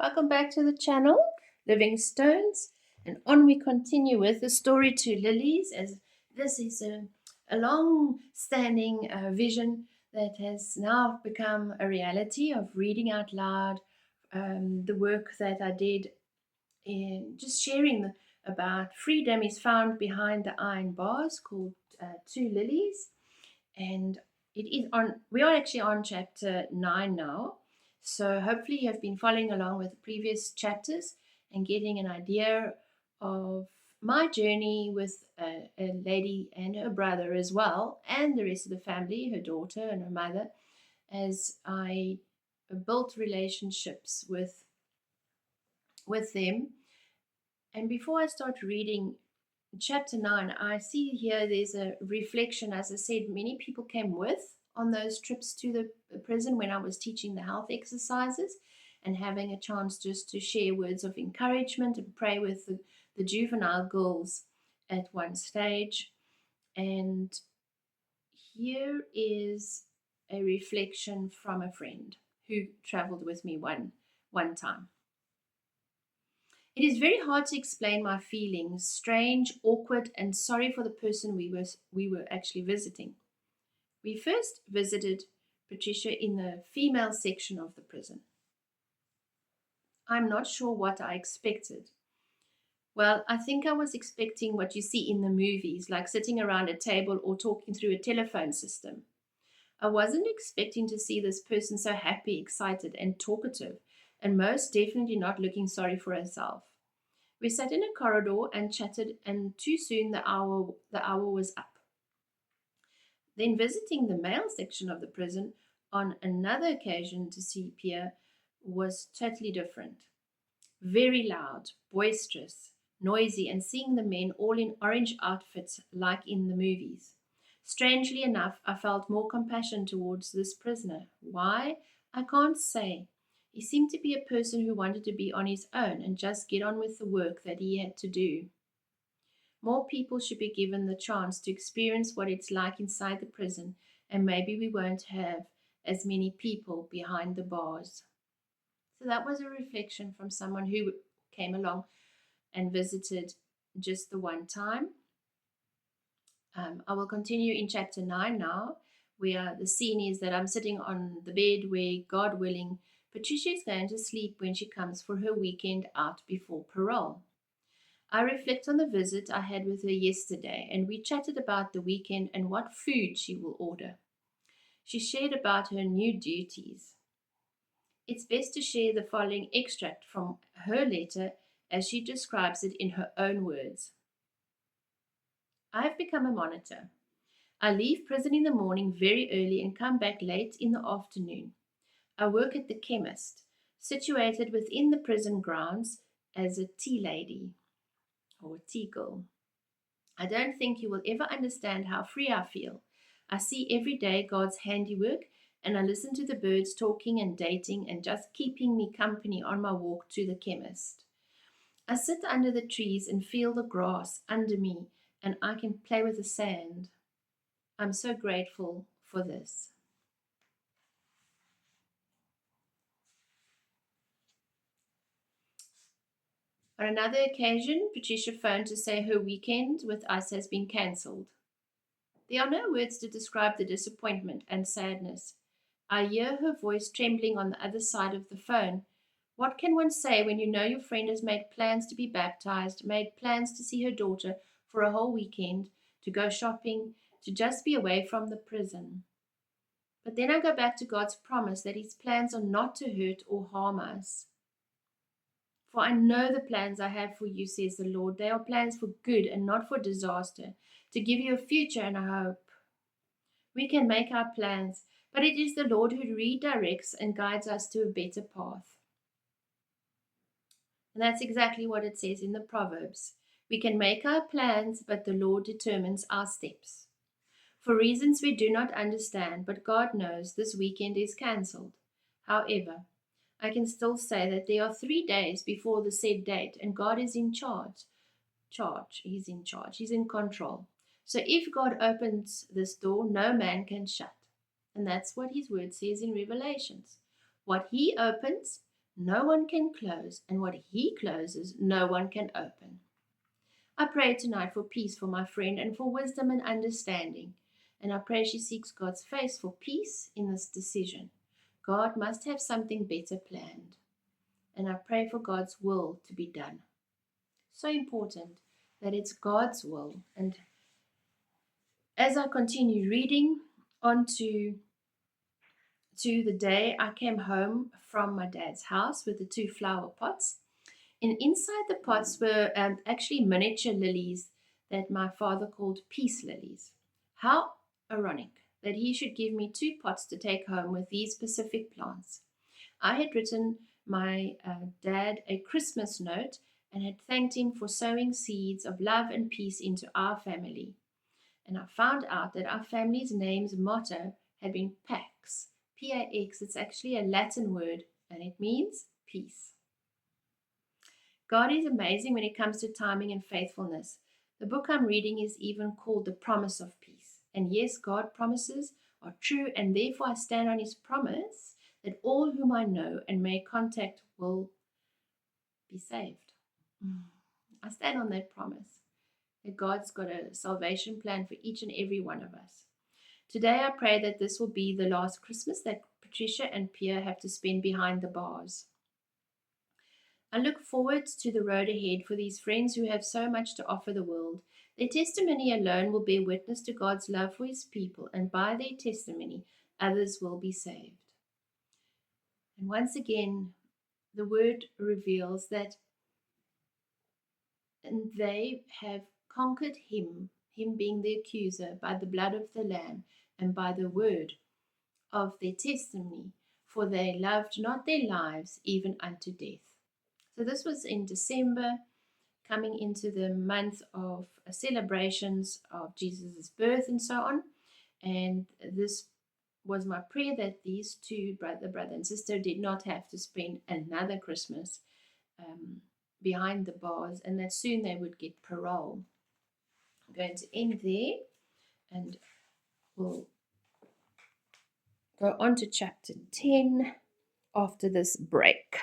Welcome back to the channel, Living Stones. And on we continue with the story to Lilies, as this is a long standing vision that has now become a reality of reading out loud the work that I did in just sharing about freedom is found behind the iron bars called Two Lilies. And we are actually on chapter 9 now. So hopefully you have been following along with the previous chapters and getting an idea of my journey with a lady and her brother as well, and the rest of the family, her daughter and her mother, as I built relationships with them. And before I start reading chapter 9, I see here there's a reflection. As I said, many people came with on those trips to the prison when I was teaching the health exercises and having a chance just to share words of encouragement and pray with the juvenile girls at one stage. And here is a reflection from a friend who traveled with me one time. It is very hard to explain my feelings, strange, awkward, and sorry for the person we were actually visiting. We first visited Patricia in the female section of the prison. I'm not sure what I expected. Well, I think I was expecting what you see in the movies, like sitting around a table or talking through a telephone system. I wasn't expecting to see this person so happy, excited, and talkative, and most definitely not looking sorry for herself. We sat in a corridor and chatted, and too soon the hour was up. Then visiting the male section of the prison on another occasion to see Pierre was totally different. Very loud, boisterous, noisy, and seeing the men all in orange outfits like in the movies. Strangely enough, I felt more compassion towards this prisoner. Why? I can't say. He seemed to be a person who wanted to be on his own and just get on with the work that he had to do. More people should be given the chance to experience what it's like inside the prison, and maybe we won't have as many people behind the bars. So that was a reflection from someone who came along and visited just the one time. I will continue in chapter 9 now, where the scene is that I'm sitting on the bed where, God willing, Patricia is going to sleep when she comes for her weekend out before parole. I reflect on the visit I had with her yesterday, and we chatted about the weekend and what food she will order. She shared about her new duties. It's best to share the following extract from her letter as she describes it in her own words. I have become a monitor. I leave prison in the morning very early and come back late in the afternoon. I work at the chemist, situated within the prison grounds as a tea lady or tea girl. I don't think you will ever understand how free I feel. I see every day God's handiwork, and I listen to the birds talking and dating and just keeping me company on my walk to the chemist. I sit under the trees and feel the grass under me, and I can play with the sand. I'm so grateful for this. On another occasion, Patricia phoned to say her weekend with us has been cancelled. There are no words to describe the disappointment and sadness. I hear her voice trembling on the other side of the phone. What can one say when you know your friend has made plans to be baptized, made plans to see her daughter for a whole weekend, to go shopping, to just be away from the prison? But then I go back to God's promise that his plans are not to hurt or harm us. For I know the plans I have for you, says the Lord. They are plans for good and not for disaster, to give you a future and a hope. We can make our plans, but it is the Lord who redirects and guides us to a better path. And that's exactly what it says in the Proverbs. We can make our plans, but the Lord determines our steps. For reasons we do not understand, but God knows, this weekend is cancelled. However, I can still say that there are 3 days before the said date, and God is in charge. He's in charge. He's in control. So if God opens this door, no man can shut. And that's what his word says in Revelations. What he opens, no one can close, and what He closes, no one can open. I pray tonight for peace for my friend and for wisdom and understanding. And I pray she seeks God's face for peace in this decision. God must have something better planned. And I pray for God's will to be done. So important that it's God's will. And as I continue reading on to the day I came home from my dad's house with the 2 flower pots. And inside the pots were actually miniature lilies that my father called peace lilies. How ironic that he should give me 2 pots to take home with these specific plants. I had written my dad a Christmas note and had thanked him for sowing seeds of love and peace into our family. And I found out that our family's name's motto had been Pax. P-A-X. It's actually a Latin word and it means peace. God is amazing when it comes to timing and faithfulness. The book I'm reading is even called The Promise of Peace. And yes, God promises are true, and therefore I stand on His promise that all whom I know and may contact will be saved. I stand on that promise that God's got a salvation plan for each and every one of us. Today I pray that this will be the last Christmas that Patricia and Pierre have to spend behind the bars. I look forward to the road ahead for these friends who have so much to offer the world. Their testimony alone will bear witness to God's love for His people, and by their testimony, others will be saved. And once again, the word reveals that and they have conquered him being the accuser, by the blood of the Lamb and by the word of their testimony, for they loved not their lives even unto death. So this was in December, coming into the month of celebrations of Jesus' birth and so on. And this was my prayer that these two, brother and sister, did not have to spend another Christmas behind the bars, and that soon they would get parole. I'm going to end there and we'll go on to chapter 10 after this break.